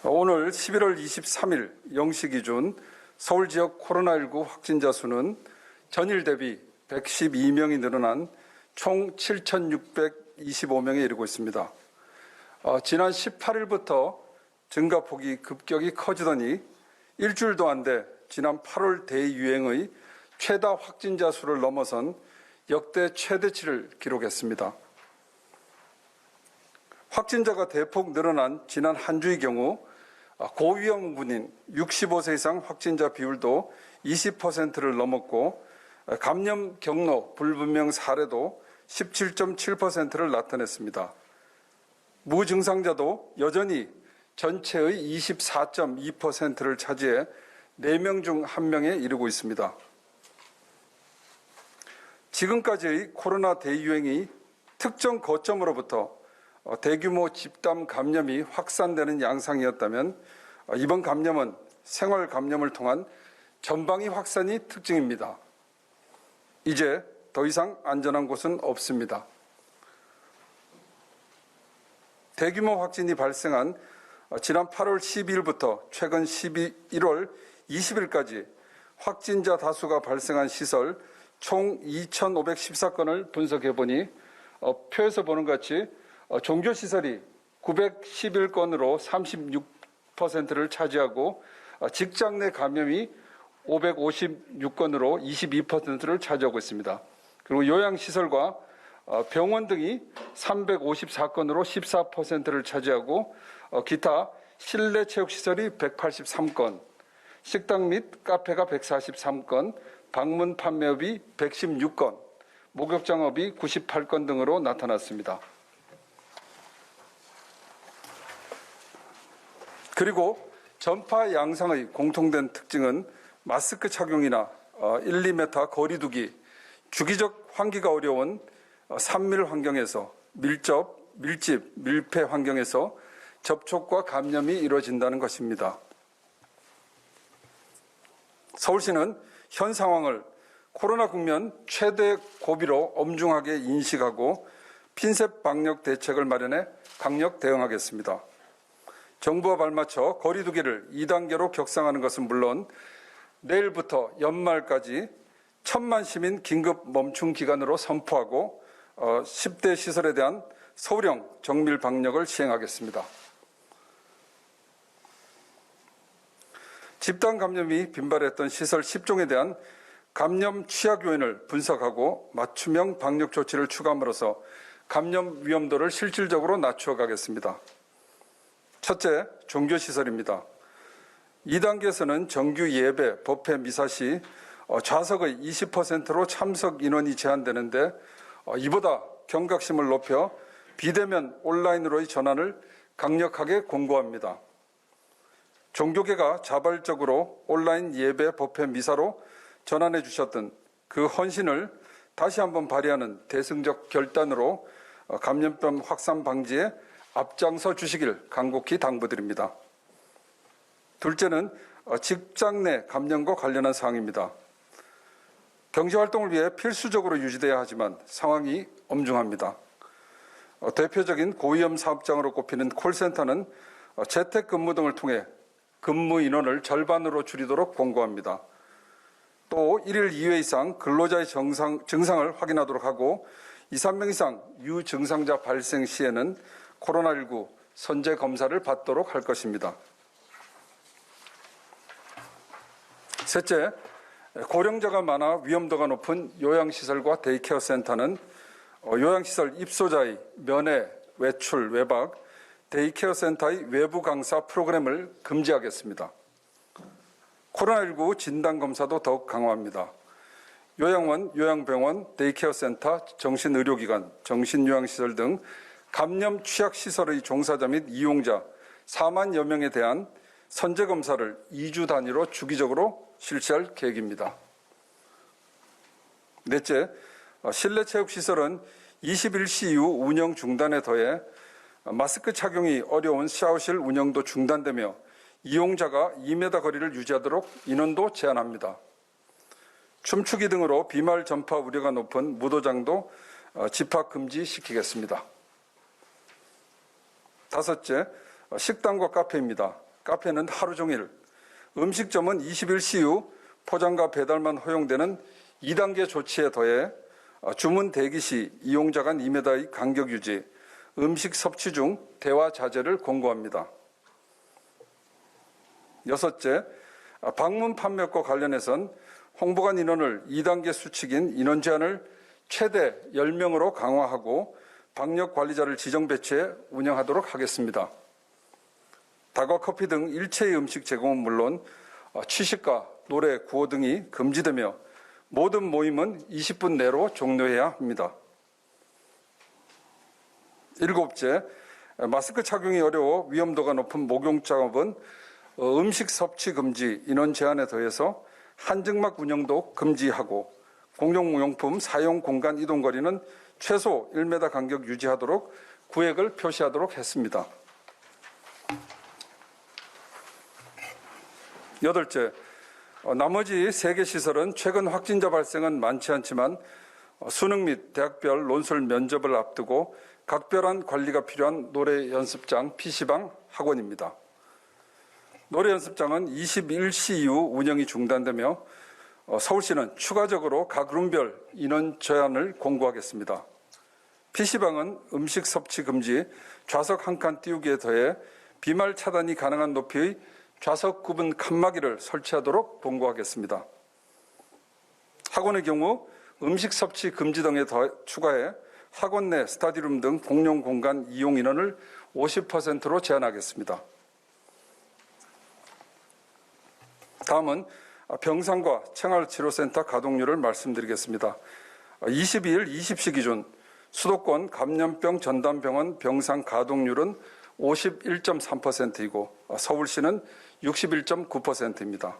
오늘 11월 23일 0시 기준 서울 지역 코로나19 확진자 수는 전일 대비 112명이 늘어난 총 7,625명에 이르고 있습니다. 지난 18일부터 증가폭이 급격히 커지더니 일주일도 안 돼 지난 8월 대유행의 최다 확진자 수를 넘어선 역대 최대치를 기록했습니다. 확진자가 대폭 늘어난 지난 한 주의 경우 고위험군인 65세 이상 확진자 비율도 20%를 넘었고 감염 경로 불분명 사례도 17.7%를 나타냈습니다. 무증상자도 여전히 전체의 24.2%를 차지해 4명 중 1명에 이르고 있습니다. 지금까지의 코로나 대유행이 특정 거점으로부터 대규모 집단 감염이 확산되는 양상이었다면 이번 감염은 생활 감염을 통한 전방위 확산이 특징입니다. 이제 더 이상 안전한 곳은 없습니다. 대규모 확진이 발생한 지난 8월 12일부터 최근 11월 20일까지 확진자 다수가 발생한 시설 총 2,514건을 분석해보니 표에서 보는 것 같이 종교시설이 911건으로 36%를 차지하고 직장 내 감염이 556건으로 22%를 차지하고 있습니다. 그리고 요양시설과 병원 등이 354건으로 14%를 차지하고 기타 실내 체육시설이 183건, 식당 및 카페가 143건, 방문 판매업이 116건, 목욕장업이 98건 등으로 나타났습니다. 그리고 전파 양상의 공통된 특징은 마스크 착용이나 1, 2m 거리 두기, 주기적 환기가 어려운 산밀 환경에서 밀집, 밀폐 환경에서 접촉과 감염이 이루어진다는 것입니다. 서울시는 현 상황을 코로나 국면 최대 고비로 엄중하게 인식하고 핀셋 방역 대책을 마련해 강력 대응하겠습니다. 정부와 발맞춰 거리 두기를 2단계로 격상하는 것은 물론 내일부터 연말까지 1,000만 시민 긴급 멈춤 기간으로 선포하고 10대 시설에 대한 서울형 정밀 방역을 시행하겠습니다. 집단 감염이 빈발했던 시설 10종에 대한 감염 취약 요인을 분석하고 맞춤형 방역 조치를 추가함으로써 감염 위험도를 실질적으로 낮추어 가겠습니다. 첫째, 종교시설입니다. 2단계에서는 정규 예배, 법회, 미사 시 좌석의 20%로 참석 인원이 제한되는데 이보다 경각심을 높여 비대면 온라인으로의 전환을 강력하게 권고합니다. 종교계가 자발적으로 온라인 예배, 법회, 미사로 전환해 주셨던 그 헌신을 다시 한번 발휘하는 대승적 결단으로 감염병 확산 방지에 앞장서 주시길 간곡히 당부드립니다. 둘째는 직장 내 감염과 관련한 사항입니다. 경제활동을 위해 필수적으로 유지돼야 하지만 상황이 엄중합니다. 대표적인 고위험 사업장으로 꼽히는 콜센터는 재택근무 등을 통해 근무 인원을 절반으로 줄이도록 권고합니다. 또 1일 2회 이상 근로자의 증상을 확인하도록 하고 2, 3명 이상 유증상자 발생 시에는 코로나19 선제 검사를 받도록 할 것입니다. 셋째, 고령자가 많아 위험도가 높은 요양시설과 데이케어 센터는 요양시설 입소자의 면회, 외출, 외박, 데이케어 센터의 외부 강사 프로그램을 금지하겠습니다. 코로나19 진단검사도 더욱 강화합니다. 요양원, 요양병원, 데이케어 센터, 정신의료기관, 정신요양시설 등 감염 취약시설의 종사자 및 이용자 4만여 명에 대한 선제검사를 2주 단위로 주기적으로 실시할 계획입니다. 넷째, 실내 체육시설은 21시 이후 운영 중단에 더해 마스크 착용이 어려운 샤워실 운영도 중단되며 이용자가 2m 거리를 유지하도록 인원도 제한합니다. 춤추기 등으로 비말 전파 우려가 높은 무도장도 집합 금지시키겠습니다. 다섯째, 식당과 카페입니다. 카페는 하루 종일, 음식점은 20일 이후 포장과 배달만 허용되는 2단계 조치에 더해 주문 대기 시 이용자 간 2m의 간격 유지, 음식 섭취 중 대화 자제를 권고합니다. 여섯째, 방문 판매과 관련해선 홍보관 인원을 2단계 수칙인 인원 제한을 최대 10명으로 강화하고 방역 관리자를 지정 배치해 운영하도록 하겠습니다. 다과 커피 등 일체의 음식 제공은 물론 취식과 노래, 구호 등이 금지되며 모든 모임은 20분 내로 종료해야 합니다. 일곱째, 마스크 착용이 어려워 위험도가 높은 목욕 작업은 음식 섭취 금지, 인원 제한에 더해서 한증막 운영도 금지하고 공용용품 사용 공간 이동 거리는 최소 1m 간격 유지하도록 구획을 표시하도록 했습니다. 여덟째, 나머지 3개 시설은 최근 확진자 발생은 많지 않지만 수능 및 대학별 논술 면접을 앞두고 각별한 관리가 필요한 노래 연습장, PC방, 학원입니다. 노래 연습장은 21시 이후 운영이 중단되며 서울시는 추가적으로 각 룸별 인원 제한을 공고하겠습니다. PC방은 음식 섭취 금지, 좌석 한 칸 띄우기에 더해 비말 차단이 가능한 높이의 좌석 구분 칸막이를 설치하도록 권고하겠습니다. 학원의 경우 음식 섭취 금지 등에 추가해 학원 내 스터디룸 등 공용 공간 이용 인원을 50%로 제한하겠습니다. 다음은 병상과 생활치료센터 가동률을 말씀드리겠습니다. 22일 20시 기준 수도권 감염병 전담병원 병상 가동률은 51.3%이고 서울시는 61.9%입니다.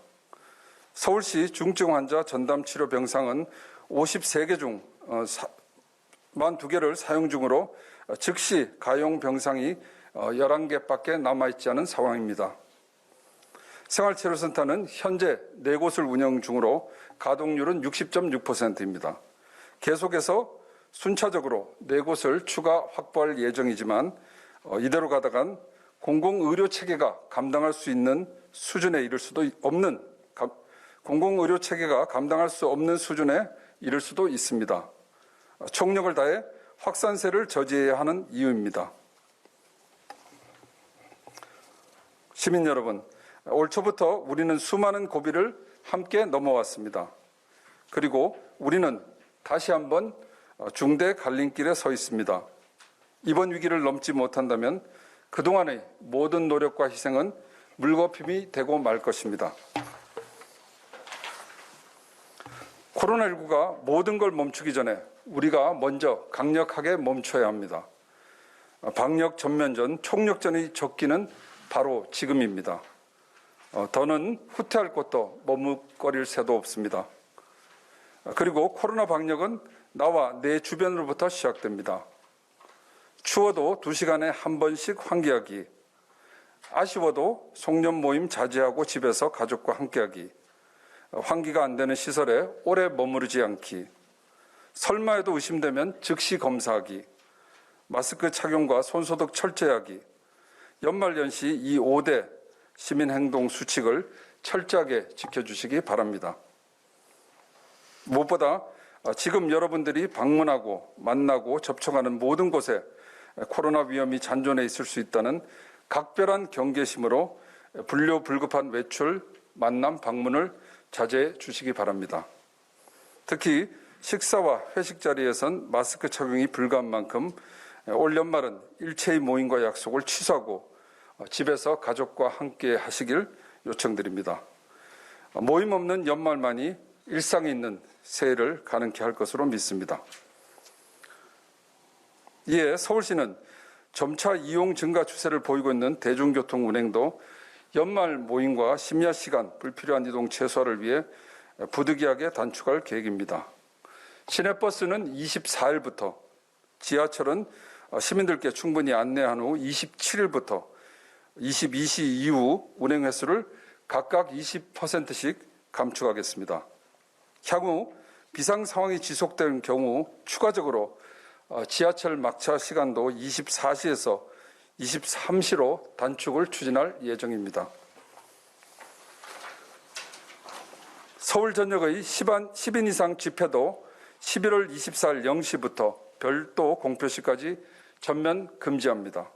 서울시 중증 환자 전담치료 병상은 53개 중 42개를 사용 중으로 즉시 가용 병상이 11개밖에 남아있지 않은 상황입니다. 생활치료센터는 현재 4곳을 운영 중으로 가동률은 60.6%입니다. 계속해서 순차적으로 4곳을 추가 확보할 예정이지만 이대로 가다간 공공의료체계가 감당할 수 있는 수준에 이를 수도 없는 공공의료체계가 감당할 수 없는 수준에 이를 수도 있습니다. 총력을 다해 확산세를 저지해야 하는 이유입니다. 시민 여러분, 올 초부터 우리는 수많은 고비를 함께 넘어왔습니다. 그리고 우리는 다시 한번 중대 갈림길에 서 있습니다. 이번 위기를 넘지 못한다면 그동안의 모든 노력과 희생은 물거품이 되고 말 것입니다. 코로나19가 모든 걸 멈추기 전에 우리가 먼저 강력하게 멈춰야 합니다. 방역 전면전, 총력전의 적기는 바로 지금입니다. 더는 후퇴할 곳도 머뭇거릴 새도 없습니다. 그리고 코로나 방역은 나와 내 주변으로부터 시작됩니다. 추워도 2시간에 한 번씩 환기하기, 아쉬워도 송년 모임 자제하고 집에서 가족과 함께하기, 환기가 안 되는 시설에 오래 머무르지 않기, 설마에도 의심되면 즉시 검사하기, 마스크 착용과 손소독 철저히 하기, 연말연시 이 5대 시민행동 수칙을 철저하게 지켜주시기 바랍니다. 무엇보다 지금 여러분들이 방문하고 만나고 접촉하는 모든 곳에 코로나 위험이 잔존해 있을 수 있다는 각별한 경계심으로 불료불급한 외출, 만남, 방문을 자제해 주시기 바랍니다. 특히 식사와 회식 자리에선 마스크 착용이 불가한 만큼 올 연말은 일체의 모임과 약속을 취소하고 집에서 가족과 함께 하시길 요청드립니다. 모임 없는 연말만이 일상에 있는 새해를 가능케 할 것으로 믿습니다. 이에 서울시는 점차 이용 증가 추세를 보이고 있는 대중교통 운행도 연말 모임과 심야 시간 불필요한 이동 최소화를 위해 부득이하게 단축할 계획입니다. 시내버스는 24일부터, 지하철은 시민들께 충분히 안내한 후 27일부터 22시 이후 운행 횟수를 각각 20%씩 감축하겠습니다. 향후 비상 상황이 지속될 경우 추가적으로 지하철 막차 시간도 24시에서 23시로 단축을 추진할 예정입니다. 서울 전역의 10인 이상 집회도 11월 24일 0시부터 별도 공표시까지 전면 금지합니다.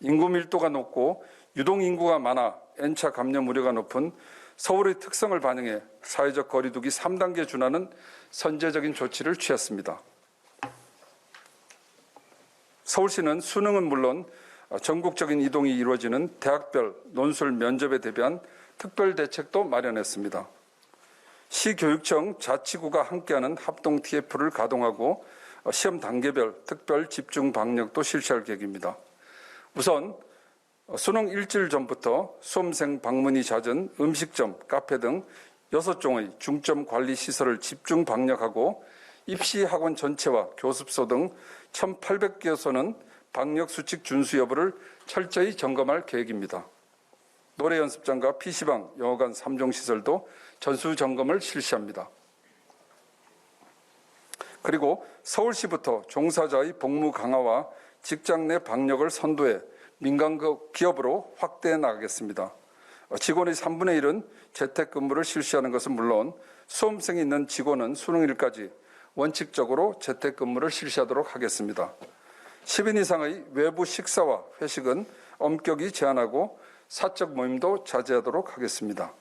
인구 밀도가 높고 유동인구가 많아 N차 감염 우려가 높은 서울의 특성을 반영해 사회적 거리두기 3단계 준하는 선제적인 조치를 취했습니다. 서울시는 수능은 물론 전국적인 이동이 이루어지는 대학별 논술 면접에 대비한 특별 대책도 마련했습니다. 시교육청 자치구가 함께하는 합동 TF를 가동하고 시험 단계별 특별 집중 방역도 실시할 계획입니다. 우선 수능 일주일 전부터 수험생 방문이 잦은 음식점, 카페 등 6종의 중점 관리 시설을 집중 방역하고 입시 학원 전체와 교습소 등 1,800개소는 방역 수칙 준수 여부를 철저히 점검할 계획입니다. 노래 연습장과 PC방, 영어관 3종 시설도 전수 점검을 실시합니다. 그리고 서울시부터 종사자의 복무 강화와 직장 내 방역을 선도해 민간 기업으로 확대해 나가겠습니다. 직원의 3분의 1은 재택근무를 실시하는 것은 물론 수험생이 있는 직원은 수능일까지 원칙적으로 재택근무를 실시하도록 하겠습니다. 10인 이상의 외부 식사와 회식은 엄격히 제한하고 사적 모임도 자제하도록 하겠습니다.